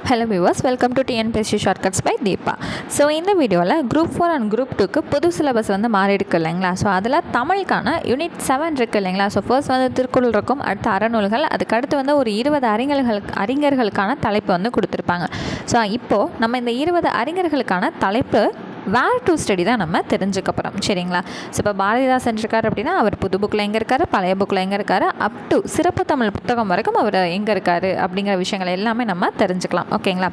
Hello viewers, welcome to TNPSC shortcuts by Deepa. So இந்த வீடியோவில் group 4 and group 2க்கு புது சிலபஸ் மாறி இருக்கு இல்லைங்களா. ஸோ அதில் தமிழுக்கான யூனிட் 7 இருக்குது இல்லைங்களா. ஸோ ஃபர்ஸ்ட் திருக்குறள் இருக்கும், அடுத்து அறநூல்கள், அதுக்கடுத்து ஒரு 20 அறிஞர்களுக்கான தலைப்பு கொடுத்துருப்பாங்க. ஸோ இப்போது நம்ம இந்த 20 அறிஞர்களுக்கான தலைப்பு வேர் டு ஸ்டடி தான் நம்ம தெரிஞ்சுக்க போகிறோம். சரிங்களா. ஸோ இப்போ பாரதிதாசன் இருக்கார் அப்படின்னா அவர் புது புக்கில் எங்கே இருக்கார், பழைய புக்கில் எங்கே இருக்கார், அப் டு சிறப்பு தமிழ் புத்தகம் வரைக்கும் அவர் எங்கே இருக்கார் அப்படிங்கிற விஷயங்கள் எல்லாமே நம்ம தெரிஞ்சுக்கலாம். ஓகேங்களா.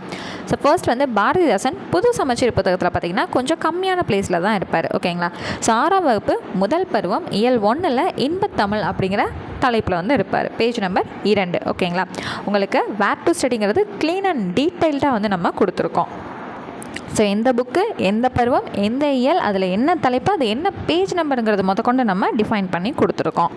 ஸோ ஃபர்ஸ்ட் பாரதிதாசன் புது சமச்சீர் புத்தகத்தில் பார்த்திங்கன்னா கொஞ்சம் கம்மியான பிளேஸில் தான் இருப்பார். ஓகேங்களா. ஸோ 6ஆம் வகுப்பு முதல் பருவம் இயல் 1ல் இன்பத்தமிழ் அப்படிங்கிற தலைப்பில் இருப்பார். Page number 2. ஓகேங்களா. உங்களுக்கு வேர் டு ஸ்டடிங்கிறது க்ளீன் அண்ட் டீட்டெயில்டாக நம்ம கொடுத்துருக்கோம். ஸோ எந்த புக்கு, எந்த பருவம், எந்த இயல், அதில் என்ன தலைப்பு, அது என்ன பேஜ் நம்பருங்கிறது முதற்கொண்டு நம்ம டிஃபைன் பண்ணி கொடுத்துருக்கோம்.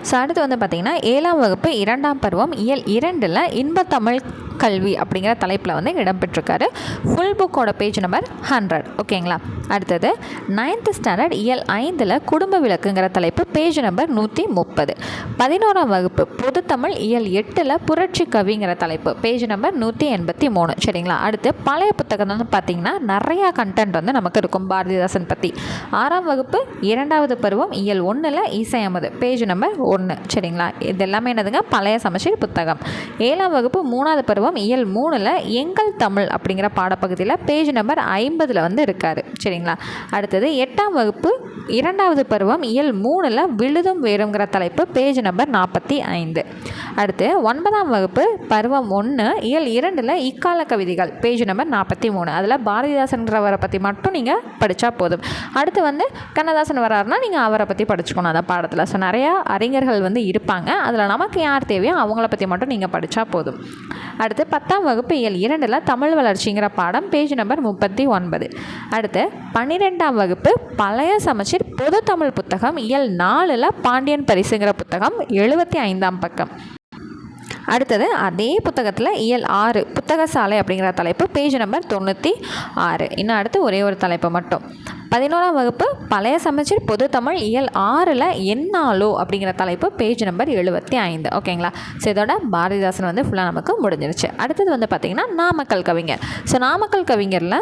ஸோ அடுத்து பார்த்திங்கன்னா 7ஆம் வகுப்பு 2ஆம் பருவம் இயல் 2ல் இன்பத்தமிழ் கல்வி அப்படிங்கிற தலைப்பில் இடம்பெற்றிருக்காரு. ஃபுல் புக்கோட பேஜ் நம்பர் 100. ஓகேங்களா. அடுத்தது 9th ஸ்டாண்டர்ட் இயல் 5ல் குடும்ப விளக்குங்கிற தலைப்பு பேஜ் நம்பர் 130. 11ஆம் வகுப்பு பொதுத்தமிழ் இயல் 8ல் புரட்சி கவிங்கிற தலைப்பு பேஜ் நம்பர் 183. சரிங்களா. அடுத்து பழைய புத்தகம் பார்த்திங்கன்னா நிறையா கண்டென்ட் நமக்கு இருக்கும் பாரதிதாசன் பற்றி. 6ஆம் வகுப்பு 2வது பருவம் இயல் 1ல் இசையமது பேஜ் நம்பர் 1. சரிங்களா. இது எல்லாமே என்னதுங்க, பழைய சமச்சீர் புத்தகம். 7ஆம் வகுப்பு 3வது பருவம் இயல் 3ல் எங்கள் தமிழ் அப்படிங்கிற பாடப்பகுதியில் பேஜ் நம்பர் 50ல் இருக்கார். சரிங்களா. அடுத்தது 8ஆம் வகுப்பு 2வது பருவம் இயல் 3ல் விழுதும் வேறுங்கிற தலைப்பு பேஜ் நம்பர் 45. அடுத்து 9ஆம் வகுப்பு பருவம் 1 இயல் 2ல் இக்கால கவிதைகள் பேஜ் நம்பர் 43. அதில் பாரதிதாசன்றவரை பற்றி மட்டும் நீங்கள் படித்தா போதும். அடுத்து கண்ணதாசன் வராருன்னா நீங்கள் அவரை பற்றி படிச்சுக்கணும் அந்த பாடத்தில். ஸோ நிறையா அறிஞர்கள் இருப்பாங்க. அதில் நமக்கு யார் தேவையோ அவங்கள பற்றி மட்டும் நீங்கள் படித்தா போதும். அடுத்து 10ஆம் வகுப்பு இயல் 2ல் தமிழ் வளர்ச்சிங்கிற பாடம் பேஜ் நம்பர் 39. அடுத்து 12ஆம் வகுப்பு பழைய சமச்சீர் பொது தமிழ் புத்தகம் இயல் 4ல் பாண்டியன் பரிசுங்கிற புத்தகம் 75ஆம் பக்கம். அடுத்தது அதே புத்தகத்தில் இயல் 6 புத்தக சாலை அப்படிங்கிற தலைப்பு பேஜ் நம்பர் 96. இன்னும் அடுத்து ஒரே ஒரு தலைப்பு மட்டும். 11ஆம் வகுப்பு பழைய சமச்சீர் பொது தமிழ் இயல் 6ல் என்னாலோ அப்படிங்கிற தலைப்பு பேஜ் நம்பர் 75. ஓகேங்களா. ஸோ இதோட பாரதிதாசன் ஃபுல்லாக நமக்கு முடிஞ்சிருச்சு. அடுத்தது பார்த்திங்கன்னா நாமக்கல் கவிஞர். ஸோ நாமக்கல் கவிஞரில்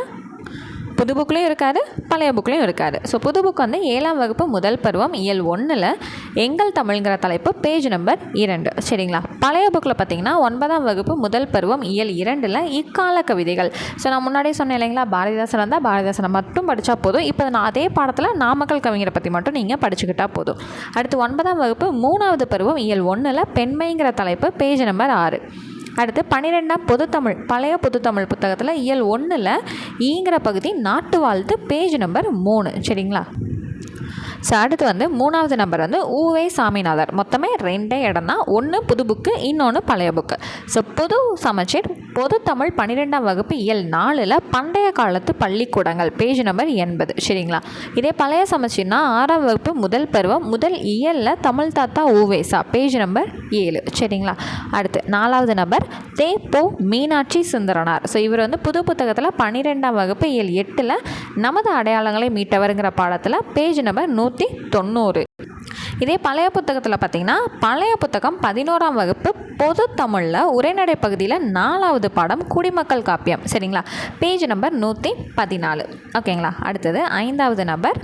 புது புக்லேயும் இருக்கார், பழைய புக்லேயும் இருக்கார். ஸோ புது புக் 7ஆம் வகுப்பு முதல் பருவம் இயல் 1ல் எங்கள் தமிழ்ங்கிற தலைப்பு பேஜ் நம்பர் 2. சரிங்களா. பழைய புக்கில் பார்த்திங்கன்னா 9ஆம் வகுப்பு முதல் பருவம் இயல் 2ல் இக்கால கவிதைகள். ஸோ நான் முன்னாடியே சொன்னேன் இல்லைங்களா, பாரதிதாசன் பாரதிதாசனை மட்டும் படித்தா போதும். இப்போ நான் அதே பாடத்தில் நாமக்கல் கவிஞரை பற்றி மட்டும் நீங்கள் படிச்சுக்கிட்டால் போதும். அடுத்து 9ஆம் வகுப்பு 3வது பருவம் இயல் 1ல் பெண்மைங்கிற தலைப்பு பேஜ் நம்பர் 6. அடுத்து 12ஆம் பொதுத்தமிழ் பழைய பொதுத்தமிழ் புத்தகத்தில் இயல் 1ல் ஈங்கிற பகுதி நாட்டு வாழ்த்து பேஜ் நம்பர் 3. சரிங்களா. ஸோ அடுத்து 3வது நம்பர் ஊவே சாமிநாதர். மொத்தமே 2 இடம் தான். ஒன்று புது புக்கு, இன்னொன்று பழைய புக்கு. ஸோ புது சமச்சீர் பொது தமிழ் 12ஆம் வகுப்பு இயல் 4ல் பண்டைய காலத்து பள்ளிக்கூடங்கள் பேஜ் நம்பர் 80. சரிங்களா. இதே பழைய சமச்சீர்னா 6ஆம் வகுப்பு முதல் பருவம் முதல் இயலில் தமிழ் தாத்தா ஊவேசா பேஜ் நம்பர் 7. சரிங்களா. அடுத்து 4வது நம்பர் தேப்போ மீனாட்சி சுந்தரனார். ஸோ இவர் புது புத்தகத்தில் 12ஆம் வகுப்பு இயல் 8ல் நமது அடையாளங்களை மீட்டவருங்கிற பாடத்தில் பேஜ் நம்பர் 190. இதே பழைய புத்தகத்தில் பார்த்திங்கன்னா பழைய புத்தகம் 11ஆம் வகுப்பு பொது தமிழில் உரைநடை பகுதியில் 4வது பாடம் குடிமக்கள் காப்பியம். சரிங்களா. Page number 114. ஓகேங்களா. அடுத்தது 5வது நம்பர்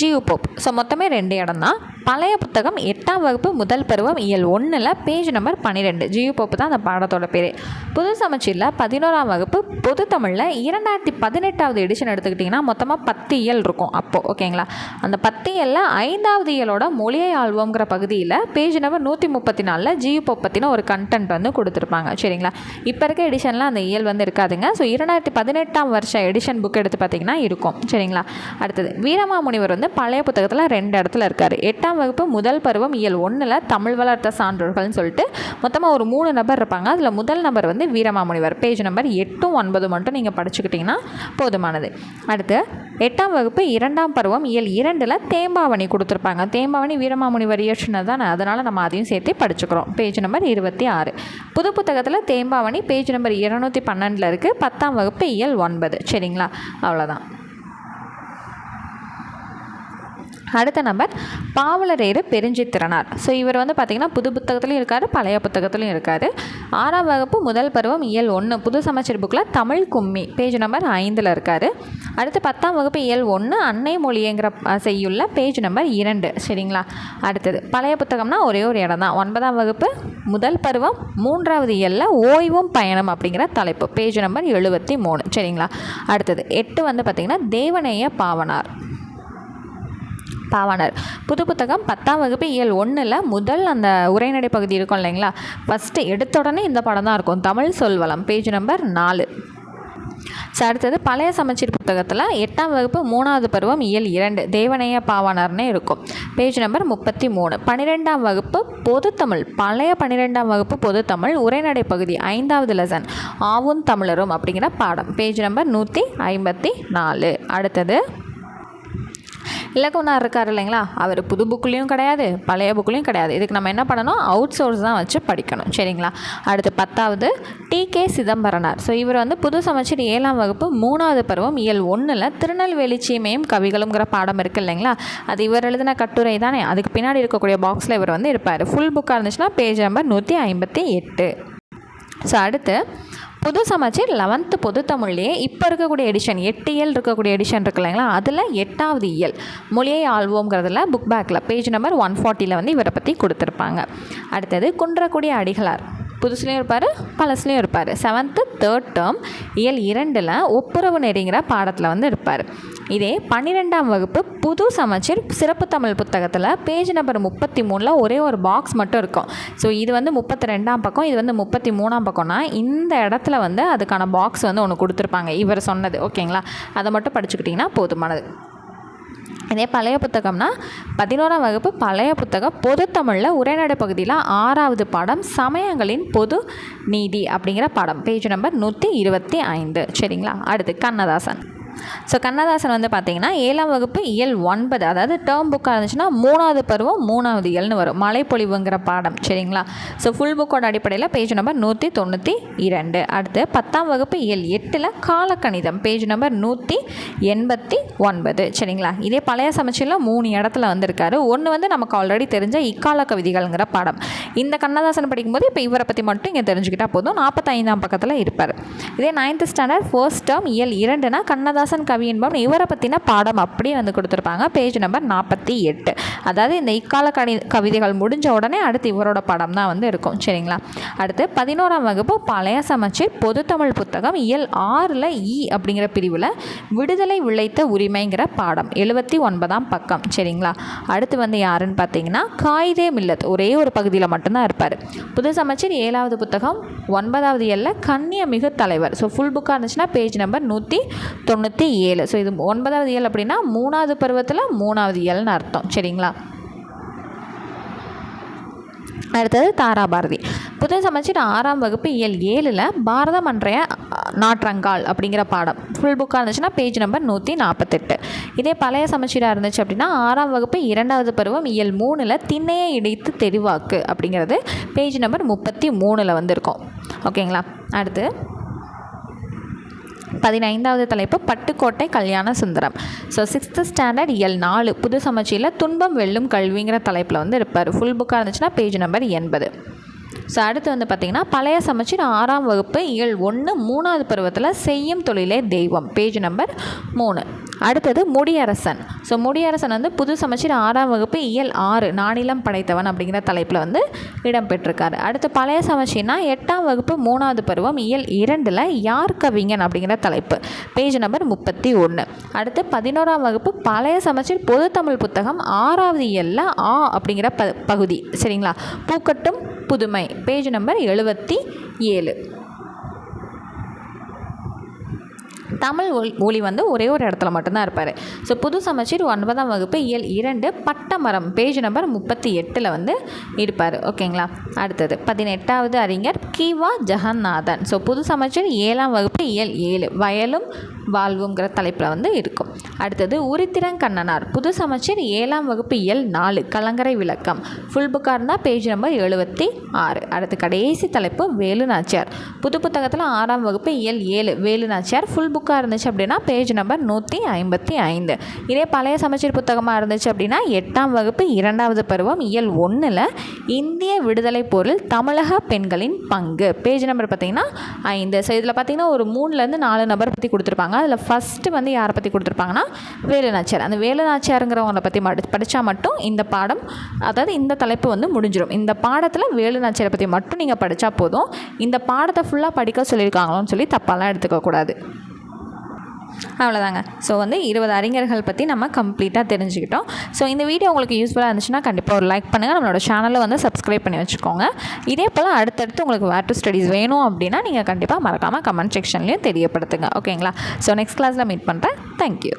ஜியு போப். ஸோ மொத்தமே 2 இடம் தான். பழைய புத்தகம் 8ஆம் வகுப்பு முதல் பருவம் இயல் 1ல் பேஜ் நம்பர் 12. ஜியு போப்பு தான் அந்த பாடத்தோட பேர். புது சமச்சீரில் 11ஆம் வகுப்பு பொது தமிழில் 2018வது எடிஷன் எடுத்துக்கிட்டிங்கன்னா மொத்தமாக 10 இயல் இருக்கும் அப்போது. ஓகேங்களா. அந்த 10 இயலில் 5வது இயலோட மொழியை ஆழ்வோங்கிற பகுதியில் பேஜ் நம்பர் 134ல் ஜியு போப் பற்றின ஒரு கண்டென்ட் கொடுத்துருப்பாங்க. சரிங்களா. இப்போ இருக்க எடிஷனில் அந்த இயல் இருக்காதுங்க. ஸோ 2018ஆம் வருஷம் எடிஷன் புக் எடுத்து பார்த்திங்கன்னா இருக்கும். சரிங்களா. அடுத்தது வீரமாமுனிவர் பழைய புத்தகத்தில் 2 இடத்துல இருக்கார். 8ஆம் வகுப்பு முதல் பருவம் இயல் 1ல் தமிழ் வளர்த்த சான்றோர்கள்னு சொல்லிட்டு மொத்தமாக ஒரு 3 நபர் இருப்பாங்க. அதில் முதல் நபர் வீரமாமுனிவர் பேஜ் நம்பர் 8, 9 மட்டும் நீங்கள் படிச்சுக்கிட்டிங்கன்னா போதுமானது. அடுத்து 8ஆம் வகுப்பு 2ஆம் பருவம் இயல் 2ல் தேம்பாவணி கொடுத்துருப்பாங்க. தேம்பாவணி வீரமாமுனிவர் இயற்றினது தானே, அதனால் நம்ம அதையும் சேர்த்து படிச்சுக்கிறோம். Page number 26. புது புத்தகத்தில் தேம்பாவணி பேஜ் நம்பர் 212 இருக்குது. 10ஆம் வகுப்பு இயல் 9. சரிங்களா. அவ்வளோதான். அடுத்த நம்பர் பாவலரேறு பெருஞ்சித்திரனார். ஸோ இவர் வந்து பார்த்திங்கன்னா புது புத்தகத்துலையும் இருக்கார், பழைய புத்தகத்துலையும் இருக்கார். 6ஆம் வகுப்பு முதல் பருவம் இயல் 1 புது சமச்சீர் புக்கில் தமிழ் கும்மி பேஜ் நம்பர் 5 இருக்கார். அடுத்து 10ஆம் வகுப்பு இயல் 1 அன்னை மொழிங்கிற செய்யுள்ள பேஜ் நம்பர் 2. சரிங்களா. அடுத்தது பழைய புத்தகம்னா ஒரே ஒரு இடம் தான். 9ஆம் வகுப்பு முதல் பருவம் 3வது இயலில் ஓய்வும் பயணம் அப்படிங்கிற தலைப்பு பேஜ் நம்பர் 73. சரிங்களா. அடுத்தது 8 வந்து பார்த்திங்கன்னா தேவநேய பாவனார் புது புத்தகம் 10ஆம் வகுப்பு இயல் 1 முதல் அந்த உரைநடை பகுதி இருக்கும் இல்லைங்களா, ஃபஸ்ட்டு எடுத்த உடனே இந்த படம் தான் இருக்கும். தமிழ் சொல்வளம் பேஜ் நம்பர் 4. ஸோ அடுத்தது பழைய சமச்சீர் புத்தகத்தில் 8ஆம் வகுப்பு 3வது பருவம் இயல் 2 தேவநேய பாவனார்னே இருக்கும் பேஜ் நம்பர் 33. 12ஆம் வகுப்பு பொதுத்தமிழ் பழைய 12ஆம் வகுப்பு பொதுத்தமிழ் உரைநடை பகுதி 5வது லெசன் ஆவும் தமிழரும் அப்படிங்கிற பாடம் பேஜ் நம்பர் 154. அடுத்தது இலக்குவனார் இருக்கார் இல்லைங்களா, அவர் புது புக்குலேயும் கிடையாது, பழைய புக்குலேயும் கிடையாது. இதுக்கு நம்ம என்ன பண்ணணும், அவுட் சோர்ஸ் தான் வச்சு படிக்கணும். சரிங்களா. அடுத்து 10வது டி.கே. சிதம்பரனார். ஸோ இவர் வந்து புது சமச்சீர் 7ஆம் வகுப்பு 3வது பருவம் இயல் 1 திருநெல்வேலி சீமையும் கவிகளுங்கிற பாடம் இருக்குது இல்லைங்களா, அது இவர் எழுதின கட்டுரை தானே. அதுக்கு பின்னாடி இருக்கக்கூடிய பாக்ஸில் இவர் வந்து இருப்பார். ஃபுல் புக்காக இருந்துச்சுன்னா பேஜ் நம்பர் 158. ஸோ அடுத்து புது சமச்சீர் 11th பொதுத்தமிழ்லேயே இப்போ இருக்கக்கூடிய எடிஷன் 8 இயல் இருக்கக்கூடிய எடிஷன் இருக்கு இல்லைங்களா, அதில் 8வது இயல் மொழியை ஆள்வோங்கிறதுல புக் பேக்கில் பேஜ் நம்பர் 140 வந்து இவரை பற்றி கொடுத்துருப்பாங்க. அடுத்தது குன்றக்குடி அடிகளார் புதுசுலேயும் இருப்பார், பழசுலேயும் இருப்பார். 7th 3rd term இயல் 2 ஒப்புரவு நெறிங்கிற பாடத்தில் வந்து இருப்பார். இதே 12ஆம் வகுப்பு புது சமச்சீர் சிறப்பு தமிழ் புத்தகத்தில் பேஜ் நம்பர் 33 ஒரே ஒரு பாக்ஸ் மட்டும் இருக்கும். ஸோ இது வந்து 32ஆம் பக்கம், இது வந்து 33ஆம் பக்கம்னா இந்த இடத்துல வந்து அதுக்கான பாக்ஸ் வந்து ஒன்று கொடுத்துருப்பாங்க இவர் சொன்னது. ஓகேங்களா, அதை மட்டும் படிச்சுக்கிட்டிங்கன்னா போதுமானது. இதே பழைய புத்தகம்னா 11ஆம் வகுப்பு பழைய புத்தகம் பொதுத்தமிழில் உரைநடை பகுதியில் 6வது பாடம் சமயங்களின் பொது நீதி அப்படிங்கிற பாடம் பேஜ் நம்பர் 125. சரிங்களா. அடுத்து கண்ணதாசன். ஸோ கண்ணதாசன் வந்து பார்த்திங்கன்னா 7ஆம் வகுப்பு இயல் 9 அதாவது டேர்ம் புக்காக இருந்துச்சுன்னா 3வது பருவம் 3வது இயல்னு வரும் மலைப்பொழிவுங்கிற பாடம். சரிங்களா. ஸோ ஃபுல் புக்கோட அடிப்படையில் பேஜ் நம்பர் 192. அடுத்து 10ஆம் வகுப்பு இயல் 8 காலக்கணிதம் பேஜ் நம்பர் 189. சரிங்களா. இதே பழைய சமச்சீரில் 3 இடத்துல வந்திருக்காரு. ஒன்று வந்து நமக்கு ஆல்ரெடி தெரிஞ்ச இக்கால கவிதைகள்ங்கிற பாடம். இந்த கண்ணதாசன் படிக்கும்போது இப்போ இவரை பற்றி மட்டும் இங்கே தெரிஞ்சுக்கிட்டால் போதும். 45ஆம் பக்கத்தில் இருப்பார். இதே 9th standard 1st term இயல் 2 கண்ணதாசன் கவி என்பவன் இவரை பற்றின பாடம் அப்படியே வந்து கொடுத்துருப்பாங்க பேஜ் நம்பர் 48. அதாவது இந்த இக்கால கவிதைகள் முடிஞ்ச உடனே அடுத்து இவரோட படம் தான் வந்து இருக்கும். சரிங்களா. அடுத்து 11ஆம் வகுப்பு பழைய சமச்சீர் பொதுத்தமிழ் புத்தகம் இயல் 6 இ அப்படிங்கிற பிரிவில் விடுதலை விளைத்த உரிமைங்கிற பாடம் 79ஆம் பக்கம். சரிங்களா. அடுத்து வந்து யாருன்னு பார்த்தீங்கன்னா காயிதே மில்லத் ஒரே ஒரு பகுதியில் மட்டும்தான் இருப்பார். புது சமச்சீர் 7வது புத்தகம் 9வது இயலில் கண்ணிய மிகு தலைவர். ஸோ ஃபுல் புக்காக இருந்துச்சுன்னா பேஜ் நம்பர் 197. ஸோ இது 9வது இயல் அப்படின்னா 3வது பருவத்தில் 3வது இயல்னு அர்த்தம். சரிங்களா. அடுத்தது தாராபாரதி. புது சமச்சீர் 6ஆம் வகுப்பு இயல் 7 பாரதம் அன்றைய நாற்றங்கால் அப்படிங்கிற பாடம் ஃபுல் புக்காக இருந்துச்சுன்னா பேஜ் நம்பர் 148. இதே பழைய சமச்சீராக இருந்துச்சு அப்படின்னா 6ஆம் வகுப்பு 2வது பருவம் இயல் 3 திண்ணையை இடித்து தெளிவாக்கு அப்படிங்கிறது பேஜ் நம்பர் 33 வந்திருக்கும். ஓகேங்களா. அடுத்து 15வது தலைப்பு Pattukkottai Kalyana Sundaram. So 6th standard இயல் 4 புது சமச்சீரில் துன்பம் வெல்லும் கல்விங்கிற தலைப்பில் வந்து இருப்பார். ஃபுல் புக்காக இருந்துச்சுன்னா பேஜ் நம்பர் 80. ஸோ அடுத்து வந்து பார்த்திங்கன்னா பழைய சமச்சீர் 6ஆம் வகுப்பு இயல் 1 3வது பருவத்தில் செய்யும் தொழிலே தெய்வம் பேஜ் நம்பர் 3. அடுத்தது முடியரசன். ஸோ முடியரசன் வந்து புது சமச்சீர் 6ஆம் வகுப்பு இயல் 6 நானிலம் படைத்தவன் அப்படிங்கிற தலைப்பில் வந்து இடம்பெற்றிருக்காரு. அடுத்து பழைய சமச்சீர்னா 8ஆம் வகுப்பு 3வது பருவம் இயல் 2 யார் கவிஞன் அப்படிங்கிற தலைப்பு பேஜ் நம்பர் 31. அடுத்து 11ஆம் வகுப்பு பழைய சமச்சீர் பொதுத்தமிழ் புத்தகம் 6வது இயலில் அப்படிங்கிற பகுதி. சரிங்களா. பூக்கட்டும் புதுமை பேஜ் நம்பர் 77. தமிழ் ஒளி வந்து ஒரே ஒரு இடத்துல மட்டும்தான் இருப்பார். ஸோ புது சமச்சீர் 9ஆம் வகுப்பு இயல் 2 பட்டமரம் பேஜ் நம்பர் 38 வந்து இருப்பார். ஓகேங்களா. அடுத்தது 18வது அறிஞர் கிவா ஜெகநாதன். ஸோ புது சமச்சீர் 7ஆம் வகுப்பு இயல் 7 வயலும் வாழ்வுங்கிற தலைப்பில் வந்து இருக்கும். அடுத்தது உருத்திரங்கண்ணனார் புது சமச்சீர் 7ஆம் வகுப்பு இயல் 4 கலங்கரை விளக்கம். ஃபுல் புக்காக இருந்தால் பேஜ் நம்பர் 76. அடுத்து கடைசி தலைப்பு வேலு நாச்சியார். புது புத்தகத்தில் 6ஆம் வகுப்பு இயல் 7 வேலு நாச்சியார். ஃபுல் புக்காக இருந்துச்சு அப்படின்னா பேஜ் நம்பர் 155. இதே பழைய சமச்சீர் புத்தகமாக இருந்துச்சு அப்படின்னா 8ஆம் வகுப்பு 2வது பருவம் இயல் 1ல் இந்திய விடுதலை போரில் தமிழக பெண்களின் பங்கு பேஜ் நம்பர் பார்த்திங்கன்னா 5. ஸோ இதில் பார்த்திங்கன்னா ஒரு 3லேருந்து 4 நபர் பற்றி கொடுத்துருப்பாங்க. அதில் ஃபஸ்ட்டு வந்து யாரை பற்றி கொடுத்துருப்பாங்கன்னா வேலு நாச்சியார். அந்த வேலு நாச்சியாருங்கிறவங்களை பற்றி படித்தா மட்டும் இந்த பாடம், அதாவது இந்த தலைப்பு வந்து முடிஞ்சிடும். இந்த பாடத்தில் வேலு நாச்சியாரை பற்றி மட்டும் நீங்கள் படித்தா போதும். இந்த பாடத்தை ஃபுல்லாக படிக்க சொல்லியிருக்காங்களோன்னு சொல்லி தப்பாலாம் எடுத்துக்கக்கூடாது. அவ்வளோதாங்க. ஸோ வந்து 20 அறிஞர்கள் பற்றி நம்ம கம்ப்ளீட்டாக தெரிஞ்சுக்கிட்டோம். ஸோ இந்த வீடியோ உங்களுக்கு யூஸ்ஃபுல்லாக இருந்துச்சுன்னா கண்டிப்பாக ஒரு லைக் பண்ணுங்கள். நம்மளோட சேனலை வந்து சப்ஸ்கிரைப் பண்ணி வச்சுக்கோங்க. இதே போல் அடுத்தடுத்து உங்களுக்கு வேர் டு ஸ்டடீஸ் வேணும் அப்படின்னா நீங்கள் கண்டிப்பாக மறக்காமல் கமெண்ட் செக்ஷன்லேயும் தெரியப்படுத்துங்க. ஓகேங்களா? ஸோ நெக்ஸ்ட் கிளாஸில் மீட் பண்ணுறேன். தேங்க்யூ.